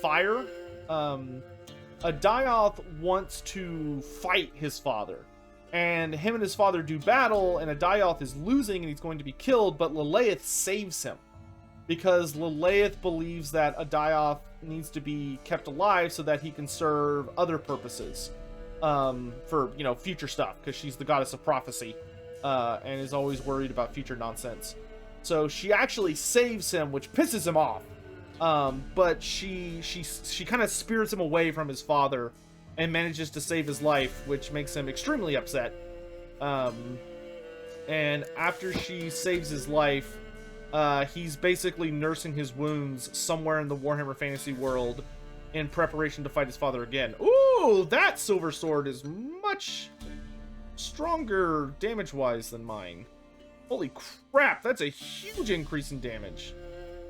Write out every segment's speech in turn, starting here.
fire. Adioth wants to fight his father, and him and his father do battle, and Adioth is losing and he's going to be killed, but Lilith saves him because Lilith believes that Adioth needs to be kept alive so that he can serve other purposes, for, you know, future stuff, because she's the goddess of prophecy, and is always worried about future nonsense. So she actually saves him, which pisses him off. But she kind of spirits him away from his father and manages to save his life, which makes him extremely upset. And after she saves his life, he's basically nursing his wounds somewhere in the Warhammer Fantasy world in preparation to fight his father again. Ooh, that silver sword is much stronger damage-wise than mine. Holy crap, that's a huge increase in damage.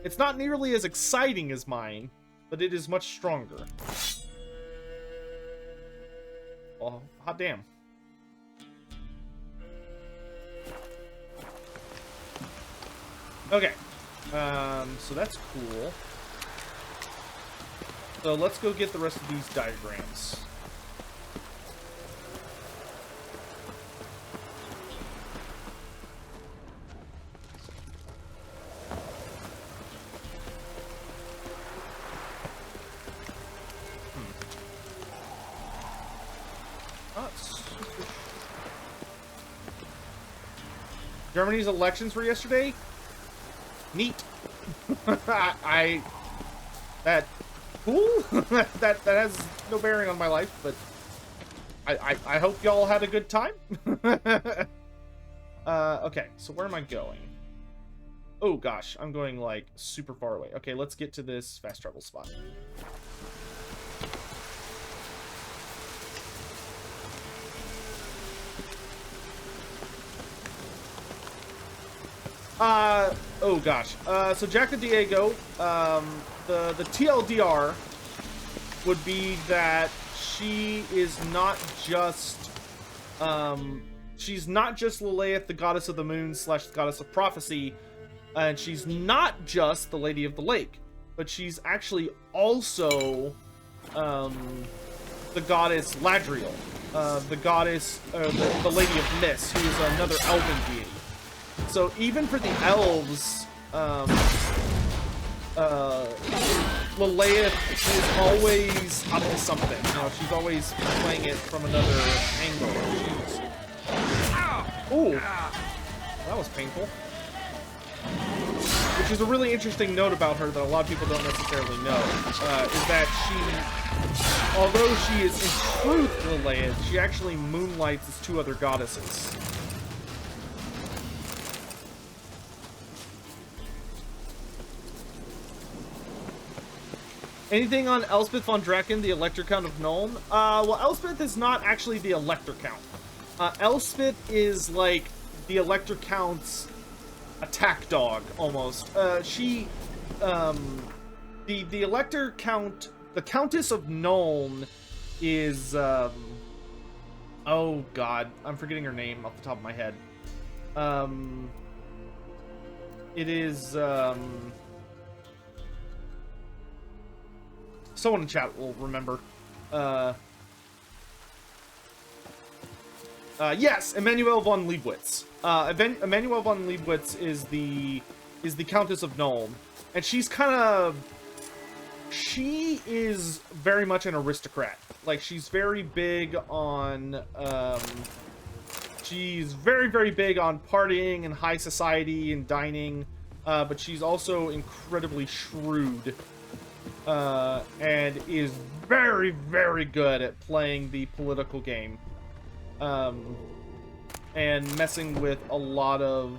It's not nearly as exciting as mine, but it is much stronger. Oh, hot damn. Okay. So that's cool. So let's go get the rest of these diagrams. Germany's elections were yesterday? Neat. That cool? that has no bearing on my life, but I hope y'all had a good time. Okay, so where am I going? Oh gosh, I'm going like super far away. Okay, let's get to this fast travel spot. Oh gosh. So Jack the Diego, the TLDR would be that she is not just, she's not just Lilith, the goddess of the moon / goddess of prophecy, and she's not just the Lady of the Lake, but she's actually also, the goddess Ladriel, the goddess, the Lady of Mist, who is another elven deity. So even for the elves, Lilith is always up to something. You know, she's always playing it from another angle. Ooh, that was painful. Which is a really interesting note about her that a lot of people don't necessarily know, is that she, although she is in truth Lilith, she actually moonlights as two other goddesses. Anything on Elspeth von Draken, the Elector Count of Nuln? Well, Elspeth is not actually the Elector Count. Elspeth is like the Elector Count's attack dog, almost. The Elector Count, the Countess of Nuln is, oh god, I'm forgetting her name off the top of my head. It is, someone in chat will remember. Yes, Emanuel von Leibwitz. Emanuel von Leibwitz is the Countess of Nuln, and she's she is very much an aristocrat. Like, she's very big on, she's very, very big on partying and high society and dining, but she's also incredibly shrewd. And is very, very good at playing the political game. And messing with a lot of,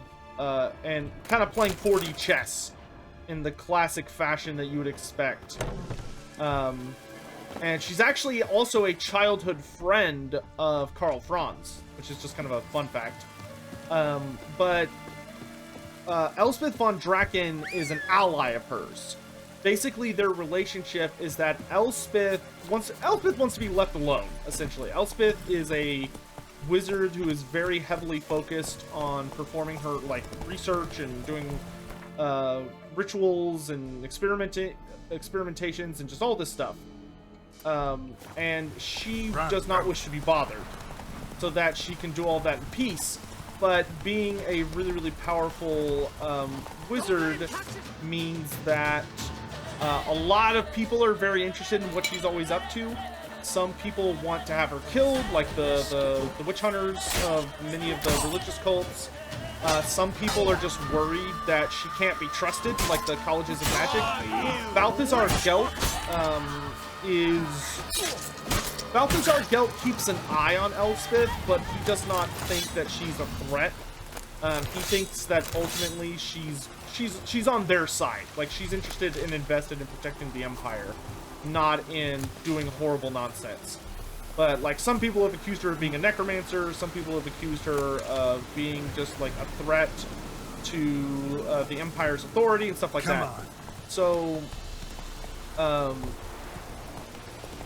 and kind of playing 4D chess in the classic fashion that you would expect. And she's actually also a childhood friend of Karl Franz, which is just kind of a fun fact. But Elspeth von Draken is an ally of hers. Basically, their relationship is that Elspeth wants to be left alone, essentially. Elspeth is a wizard who is very heavily focused on performing her, like, research and doing rituals and experimenting experimentations and just all this stuff. And she does not wish to be bothered, so that she can do all that in peace. But being a really, really powerful wizard means that a lot of people are very interested in what she's always up to. Some people want to have her killed, like the witch hunters of many of the religious cults. Some people are just worried that she can't be trusted, like the colleges of magic. Balthazar Gelt keeps an eye on Elspeth, but he does not think that she's a threat. He thinks that ultimately she's on their side. Like, she's interested and invested in protecting the Empire, not in doing horrible nonsense. But, like, some people have accused her of being a necromancer. Some people have accused her of being just, like, a threat to the Empire's authority and stuff like that. So,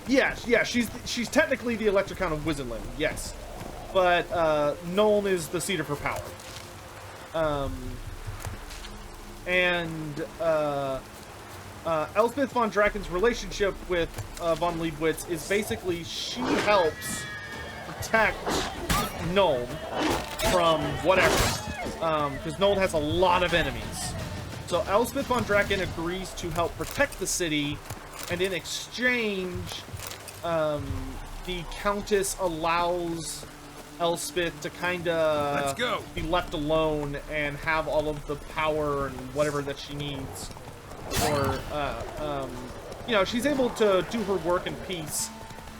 yeah, she's technically the Elector Count of Wizardland, yes. But, Nuln is the seat of her power. Elspeth von Draken's relationship with von Leibwitz is basically she helps protect Nuln from whatever, because Nuln has a lot of enemies. So Elspeth von Draken agrees to help protect the city, and in exchange, the Countess allows Elspeth to kind of be left alone and have all of the power and whatever that she needs. Or, you know, she's able to do her work in peace,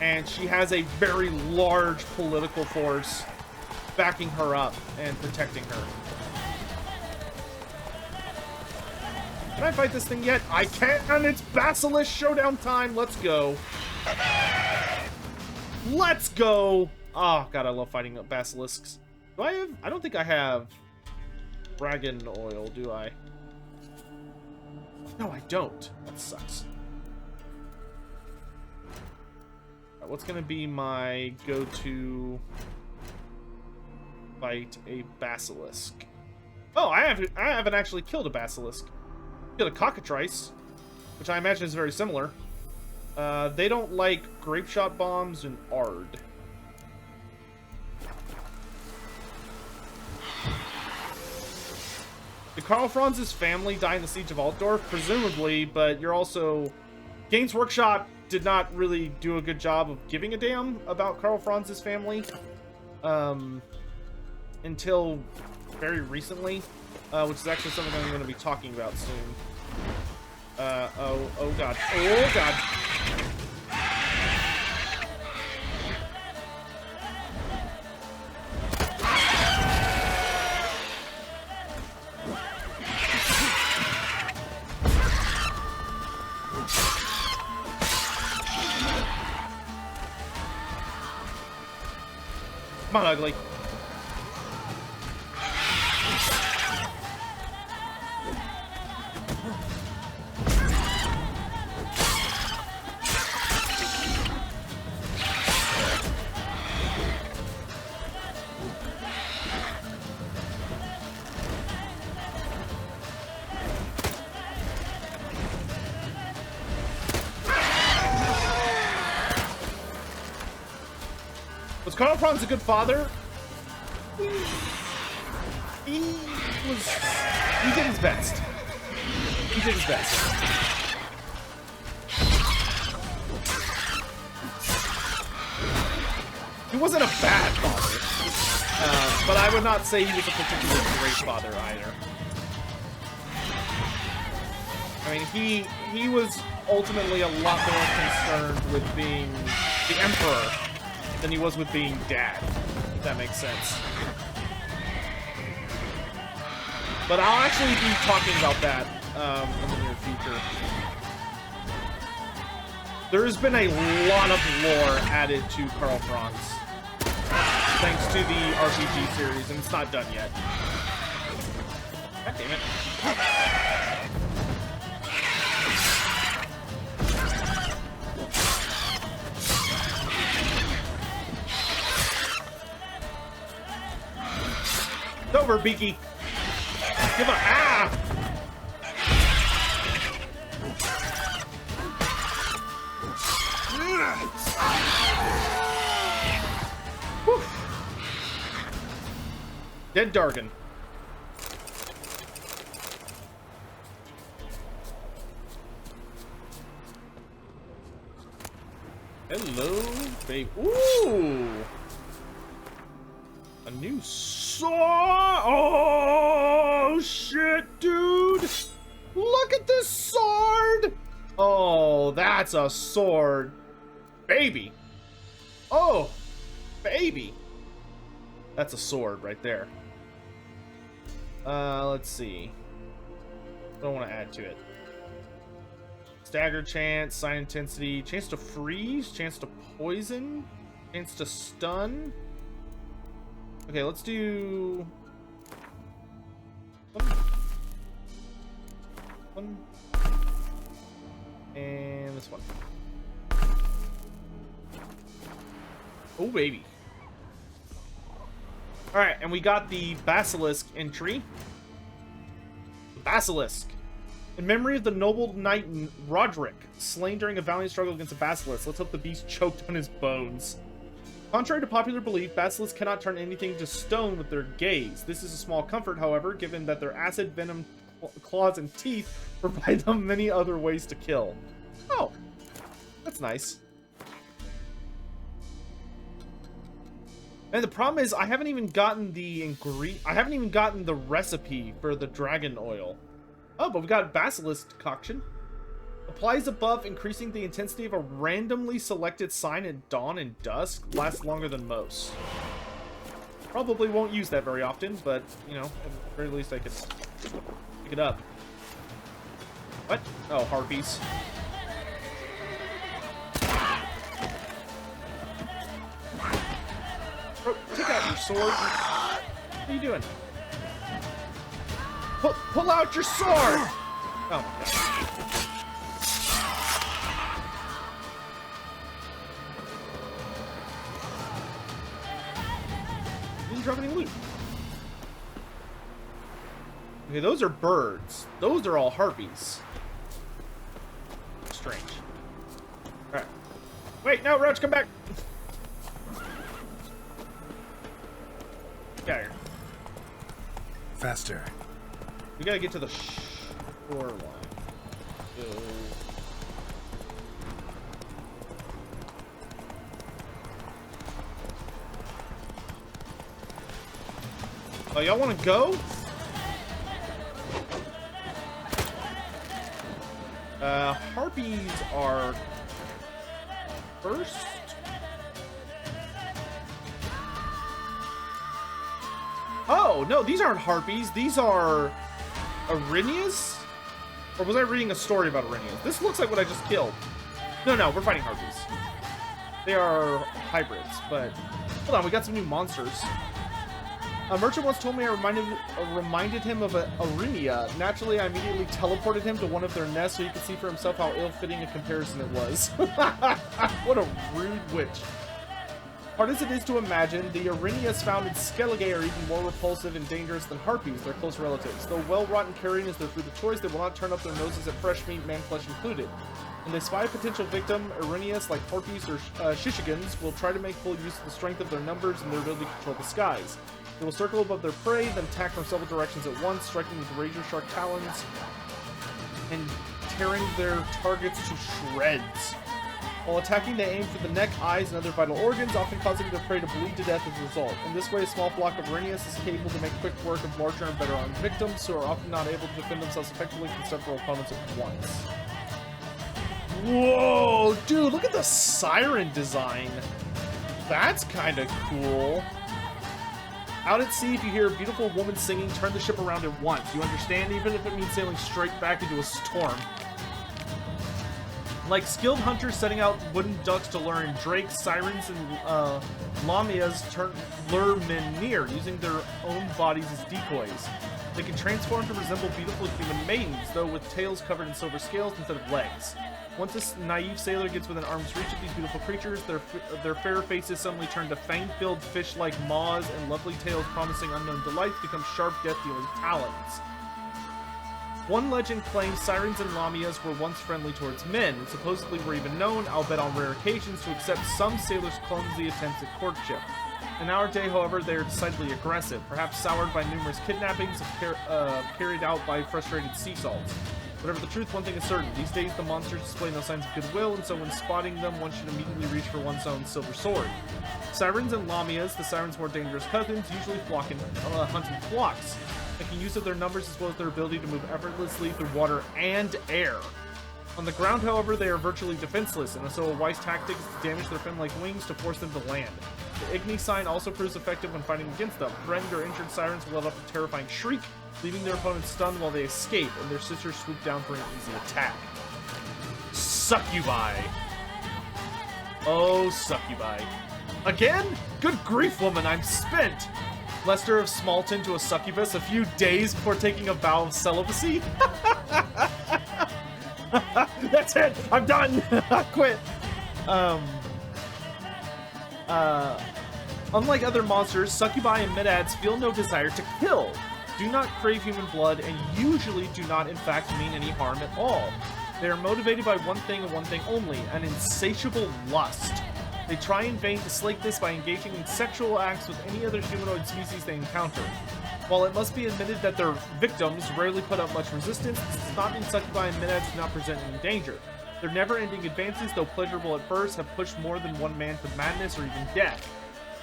and she has a very large political force backing her up and protecting her. Can I fight this thing yet? I can't, and it's Basilisk Showdown time. Let's go. Let's go. Oh, God, I love fighting basilisks. Do I have... I don't think I have dragon oil, do I? No, I don't. That sucks. Alright, what's gonna be my go-to fight a basilisk? Oh, I haven't actually killed a basilisk. Killed a cockatrice, which I imagine is very similar. They don't like grape shot bombs and Ard. Did Karl Franz's family die in the Siege of Altdorf? Presumably, but you're also... Games Workshop did not really do a good job of giving a damn about Karl Franz's family. Until very recently. Which is actually something I'm going to be talking about soon. Oh god. Oh god. Come on, ugly. Was Karl Franz a good father? He did his best. He did his best. He wasn't a bad father, but I would not say he was a particularly great father either. I mean, he was ultimately a lot more concerned with being the emperor than he was with being dad, if that makes sense. But I'll actually be talking about that in the near future. There's been a lot of lore added to Karl Franz, thanks to the RPG series, and it's not done yet. God damn it. It's over, Beaky. Give up. Ah! Whew. Dead Dargan. Hello, babe. Ooh! A new sword! Oh, shit, dude! Look at this sword! Oh, that's a sword. Baby. Oh, baby. That's a sword right there. Let's see. I don't want to add to it. Stagger chance, sign intensity, chance to freeze, chance to poison, chance to stun. Okay, let's do one. And this one. Oh, baby. Alright, and we got the Basilisk entry. The Basilisk. In memory of the noble knight Roderick, slain during a valiant struggle against a basilisk, let's hope the beast choked on his bones. Contrary to popular belief, basilisks cannot turn anything to stone with their gaze. This is a small comfort, however, given that their acid venom claws and teeth provide them many other ways to kill. Oh, that's nice. And the problem is, I haven't even gotten the recipe for the dragon oil. Oh, but we got Basilisk Decoction. Applies a buff, increasing the intensity of a randomly selected sign at dawn and dusk. Lasts longer than most. Probably won't use that very often, but, you know, at the very least I could pick it up. What? Oh, harpies. Bro, take out your sword. What are you doing? Pull out your sword! Oh my god. Didn't drop any loot. Okay, those are birds. Those are all harpies. Strange. Alright. Wait, no, Roach, come back! Get out of here. Faster. We gotta get to the shoreline. Go. Oh, y'all wanna go? Harpies are first. Oh, no, these aren't harpies. These are Arinias? Or was I reading a story about Arinias? This looks like what I just killed. No, we're fighting harpies. They are hybrids, but... Hold on, we got some new monsters. A merchant once told me I reminded him of a Arinia. Naturally, I immediately teleported him to one of their nests so he could see for himself how ill-fitting a comparison it was. What a rude witch. Hard as it is to imagine, the Arinias found in Skellige are even more repulsive and dangerous than harpies, their close relatives. Though well-wrought and carrion is their food of choice, they will not turn up their noses at fresh meat, man flesh included. When they spy a potential victim, Arinias, like harpies or shishigans, will try to make full use of the strength of their numbers and their ability to control the skies. They will circle above their prey, then attack from several directions at once, striking with razor sharp talons and tearing their targets to shreds. While attacking, they aim for the neck, eyes, and other vital organs, often causing their prey to bleed to death as a result. In this way, a small flock of Arinias is capable to make quick work of larger and better armed victims, who are often not able to defend themselves effectively from several opponents at once. Whoa, dude, look at the siren design. That's kind of cool. Out at sea, if you hear a beautiful woman singing, turn the ship around at once. You understand? Even if it means sailing straight back into a storm. Like skilled hunters setting out wooden ducks to lure in drakes, sirens, and lamias lure men near, using their own bodies as decoys. They can transform to resemble beautiful human maidens, though with tails covered in silver scales instead of legs. Once this naive sailor gets within arm's reach of these beautiful creatures, their fair faces suddenly turn to fang-filled fish-like maws, and lovely tails promising unknown delights become sharp, death-dealing talons. One legend claims sirens and lamias were once friendly towards men, and supposedly were even known, albeit on rare occasions, to accept some sailors' clumsy attempts at courtship. In our day, however, they are decidedly aggressive, perhaps soured by numerous kidnappings carried out by frustrated sea salts. Whatever the truth, one thing is certain. These days, the monsters display no signs of goodwill, and so when spotting them, one should immediately reach for one's own silver sword. Sirens and lamias, the sirens' more dangerous cousins, usually hunt in flocks, making use of their numbers as well as their ability to move effortlessly through water and air. On the ground, however, they are virtually defenseless, and so a wise tactic is to damage their fin-like wings to force them to land. The Igni sign also proves effective when fighting against them. Threatened or injured sirens will let off a terrifying shriek, leaving their opponents stunned while they escape, and their sisters swoop down for an easy attack. Succubi. Oh, succubi. Again? Good grief, woman, I'm spent! Lester of Smalton to a succubus a few days before taking a vow of celibacy? That's it! I'm done! I quit! Unlike other monsters, succubi and medads feel no desire to kill, do not crave human blood, and usually do not in fact mean any harm at all. They are motivated by one thing and one thing only, an insatiable lust. They try in vain to slake this by engaging in sexual acts with any other humanoid species they encounter. While it must be admitted that their victims rarely put up much resistance, this does not mean succubi and medads do not present any danger. Their never-ending advances, though pleasurable at first, have pushed more than one man to madness or even death.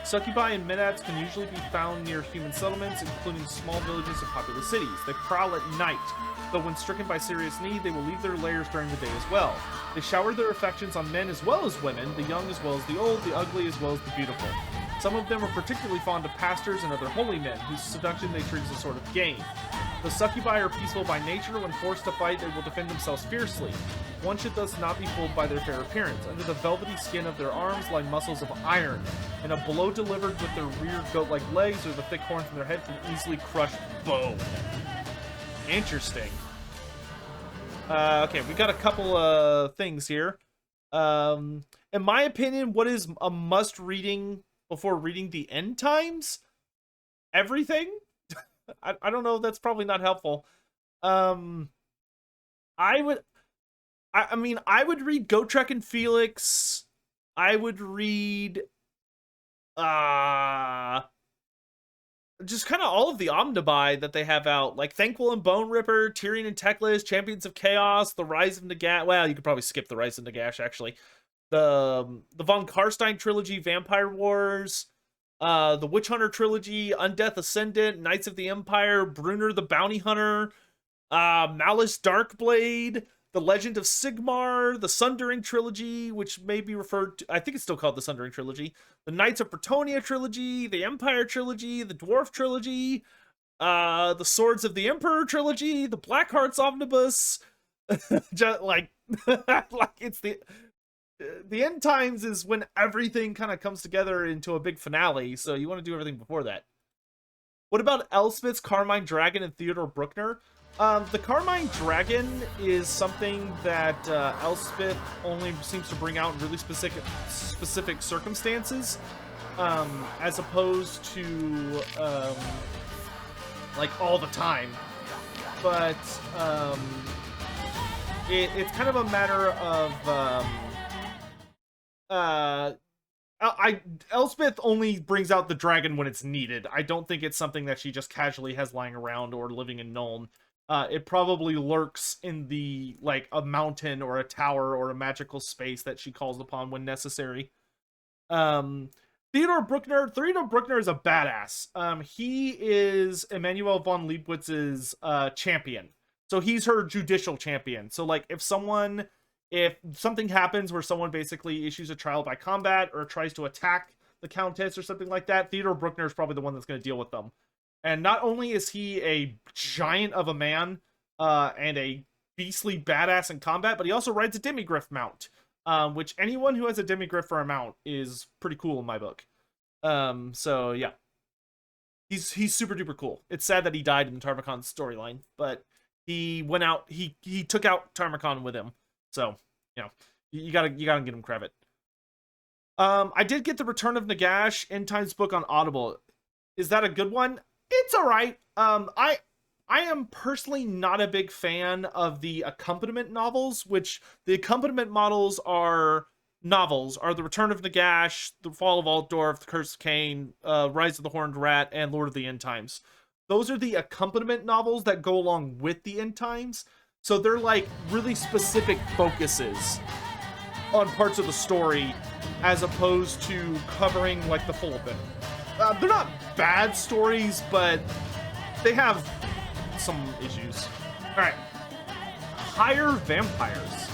Succubi and medads can usually be found near human settlements, including small villages and populous cities. They prowl at night, though when stricken by serious need, they will leave their lairs during the day as well. They shower their affections on men as well as women, the young as well as the old, the ugly as well as the beautiful. Some of them are particularly fond of pastors and other holy men, whose seduction they treat as a sort of game. The succubi are peaceful by nature. When forced to fight, they will defend themselves fiercely. One should thus not be fooled by their fair appearance. Under the velvety skin of their arms lie muscles of iron, and a blow delivered with their rear goat-like legs or the thick horns from their head can easily crush bone. Interesting. Okay, we got a couple things here. In my opinion, what is a must-reading before reading the end times? Everything? I don't know, that's probably not helpful. I mean, I would read Gotrek and Felix. I would read just kind of all of the Omnibuy that they have out, like Thankful and Bone Ripper, Tyrion and Teclis, Champions of Chaos, The Rise of Nagash. Well, you could probably skip The Rise of Nagash, actually. The Von Karstein trilogy, Vampire Wars, the Witch Hunter trilogy, Undeath Ascendant, Knights of the Empire, Brunner the Bounty Hunter, Malice Darkblade, The Legend of Sigmar, the Sundering trilogy, which may be referred to, I think it's still called the Sundering trilogy, the Knights of Bretonnia trilogy, the Empire trilogy, the Dwarf trilogy, the Swords of the Emperor trilogy, the Blackhearts omnibus. Just like like it's the end times is when everything kind of comes together into a big finale, so you want to do everything before that. What about Elspeth's Carmine Dragon and Theodore Bruckner? The Carmine Dragon is something that Elspeth only seems to bring out in really specific circumstances, as opposed to like all the time. But it's kind of a matter of Elspeth only brings out the dragon when it's needed. I don't think it's something that she just casually has lying around or living in Nuln. It probably lurks in the, like, a mountain or a tower or a magical space that she calls upon when necessary. Theodore Bruckner is a badass. He is Emanuel von Leibnitz's champion. So he's her judicial champion. So, like, if something happens where someone basically issues a trial by combat or tries to attack the Countess or something like that, Theodore Bruckner is probably the one that's going to deal with them. And not only is he a giant of a man and a beastly badass in combat, but he also rides a demigriff mount, which anyone who has a demigriff for a mount is pretty cool in my book. So yeah, he's super duper cool. It's sad that he died in Tarmacon's storyline, but he went out, he took out Tarmacon with him. So, you know, you gotta give him credit. I did get the Return of Nagash End Times book on Audible. Is that a good one? It's all right. I I am personally not a big fan of the accompaniment novels, which the accompaniment models are novels are The Return of Nagash, The Fall of Altdorf, The Curse of Cain, Rise of the Horned Rat, and Lord of the End Times. Those are the accompaniment novels that go along with the End Times. So they're like really specific focuses on parts of the story as opposed to covering like the full thing. They're not bad stories, but they have some issues. Alright. Higher vampires.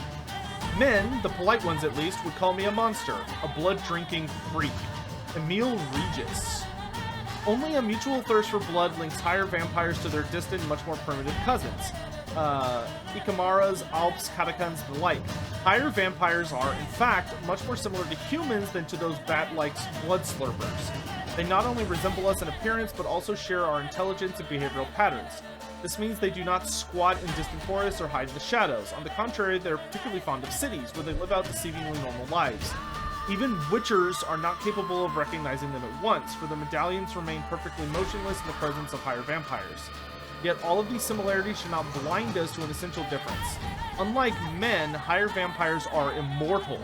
Men, the polite ones at least, would call me a monster, a blood-drinking freak. Emil Regis. Only a mutual thirst for blood links higher vampires to their distant, much more primitive cousins. Ikamaras, Alps, Catacans, and the like. Higher vampires are, in fact, much more similar to humans than to those bat-like blood slurpers. They not only resemble us in appearance, but also share our intelligence and behavioral patterns. This means they do not squat in distant forests or hide in the shadows. On the contrary, they're particularly fond of cities, where they live out deceivingly normal lives. Even witchers are not capable of recognizing them at once, for the medallions remain perfectly motionless in the presence of higher vampires. Yet all of these similarities should not blind us to an essential difference. Unlike men, higher vampires are immortal.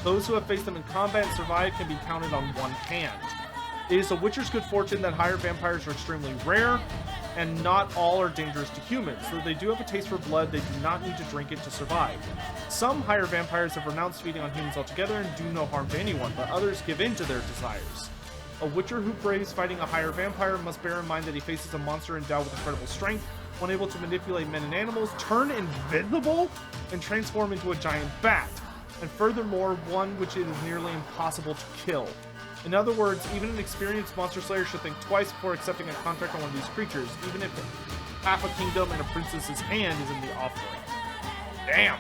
Those who have faced them in combat and survived can be counted on one hand. It is a witcher's good fortune that higher vampires are extremely rare, and not all are dangerous to humans. Though they do have a taste for blood, they do not need to drink it to survive. Some higher vampires have renounced feeding on humans altogether and do no harm to anyone, but others give in to their desires. A witcher who braves fighting a higher vampire must bear in mind that he faces a monster endowed with incredible strength, one able to manipulate men and animals, turn invisible, and transform into a giant bat. And furthermore, one which it is nearly impossible to kill. In other words, even an experienced monster slayer should think twice before accepting a contract on one of these creatures, even if half a kingdom and a princess's hand is in the offering. Damn!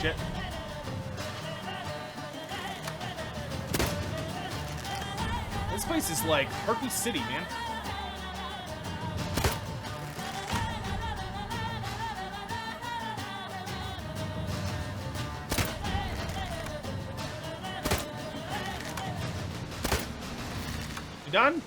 Shit. This place is like Harpy City, man. You done?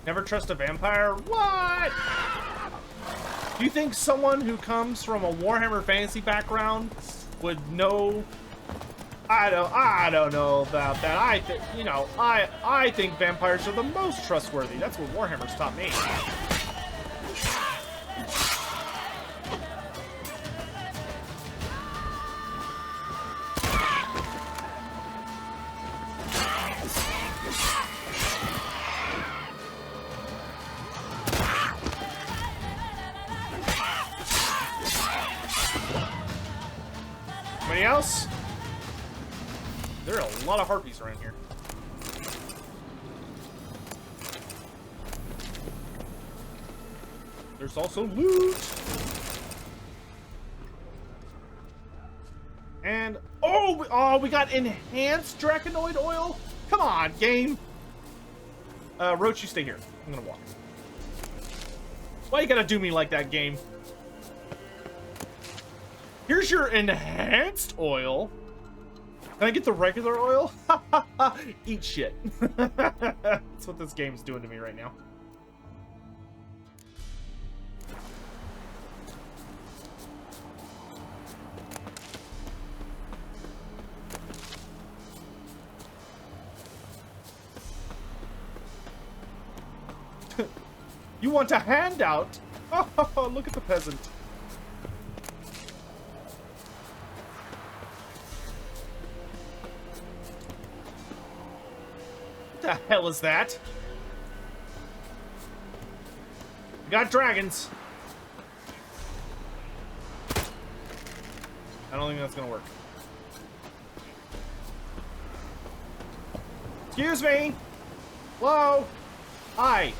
Never trust a vampire? What? Do you think someone who comes from a Warhammer Fantasy background would know? I don't know about that. I think vampires are the most trustworthy. That's what Warhammer's taught me. Anybody else? There are a lot of harpies around here. There's also loot. And we got enhanced Draconoid oil. Come on, game. Roach, you stay here. I'm gonna walk. Why you gotta do me like that, game? Here's your enhanced oil. Can I get the regular oil? Eat shit. That's what this game's doing to me right now. You want a handout? Oh, look at the peasant. What the hell is that? We got dragons. I don't think that's gonna work. Excuse me. Hello. Hi.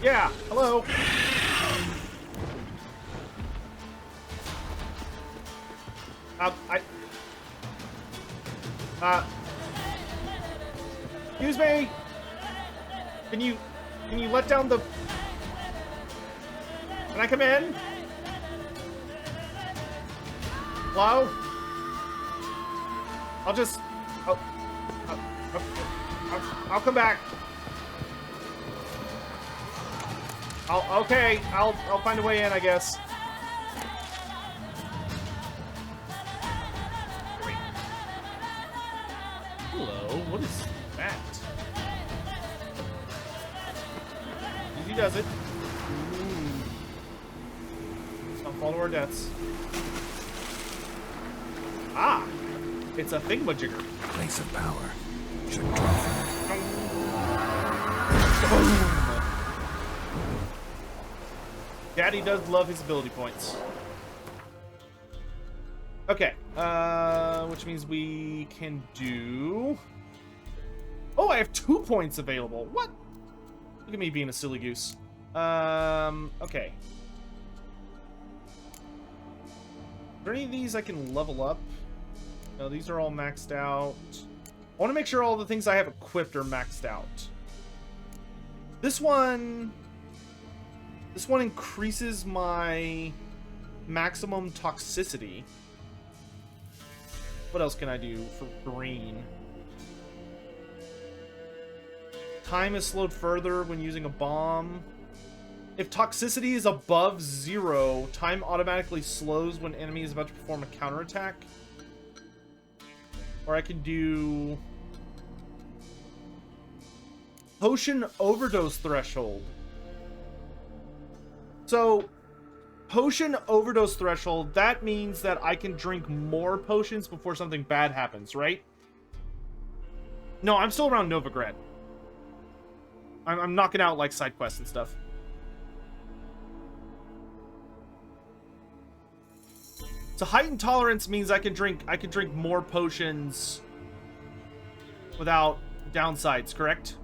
Yeah. Hello. Excuse me. Can you let down the... Can I come in? Hello? I'll just... I'll come back. Okay, I'll find a way in, I guess. Great. Hello, what is that? Easy does it. Don't fall to our deaths. Ah! It's a thingamajigger. Place of power. Should draw from it. Boom! Daddy does love his ability points. Okay, which means we can do... Oh, I have 2 points available. What? Look at me being a silly goose. Okay. Are there any of these I can level up? No, these are all maxed out. I want to make sure all the things I have equipped are maxed out. This one increases my maximum toxicity. What else can I do for green? Time is slowed further when using a bomb. If toxicity is above 0, time automatically slows when enemy is about to perform a counterattack. Or I can do... Potion overdose threshold. So, potion overdose threshold, that means that I can drink more potions before something bad happens, right? No, I'm still around Novigrad. I'm knocking out, like, side quests and stuff. So heightened tolerance means I can drink more potions without downsides, correct?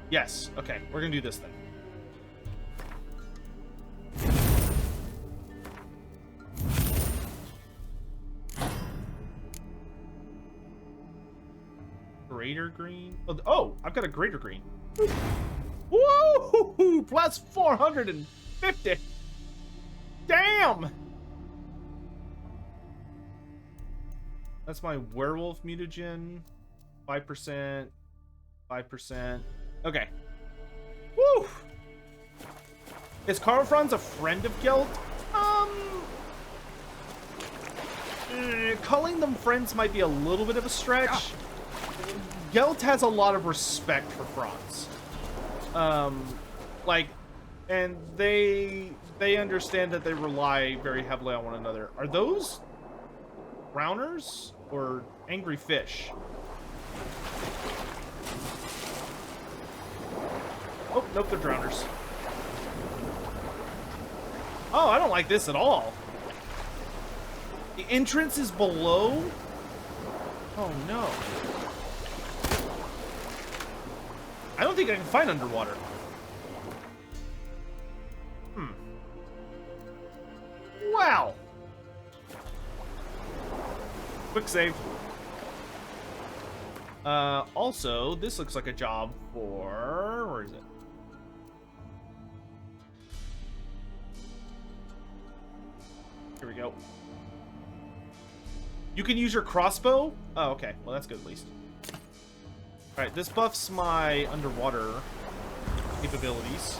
Yes. Okay, we're gonna do this then. Greater green? Oh, I've got a greater green. Woo! Plus 450. Damn! That's my werewolf mutagen. 5%. 5%. Okay. Woo! Is Karl Franz a friend of Gelt? Calling them friends might be a little bit of a stretch. Gelt has a lot of respect for Franz. Like, and they understand that they rely very heavily on one another. Are those drowners or angry fish? Oh, nope, they're drowners. Oh, I don't like this at all. The entrance is below? Oh, no. I don't think I can find underwater. Wow. Quick save. Also, this looks like a job for... Where is it? Here we go. You can use your crossbow? Oh, okay. Well, that's good at least. Alright, this buffs my underwater capabilities.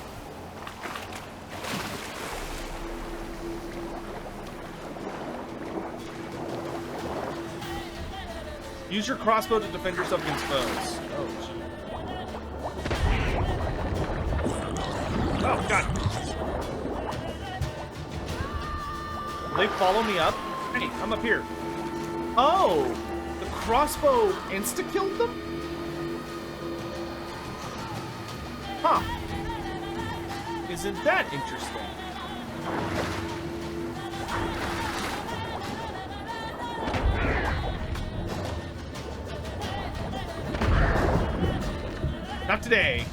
Use your crossbow to defend yourself against foes. Oh, gee. Oh, God. Will they follow me up? Hey, I'm up here. Oh! The crossbow insta-killed them? Huh. Isn't that interesting? Not today.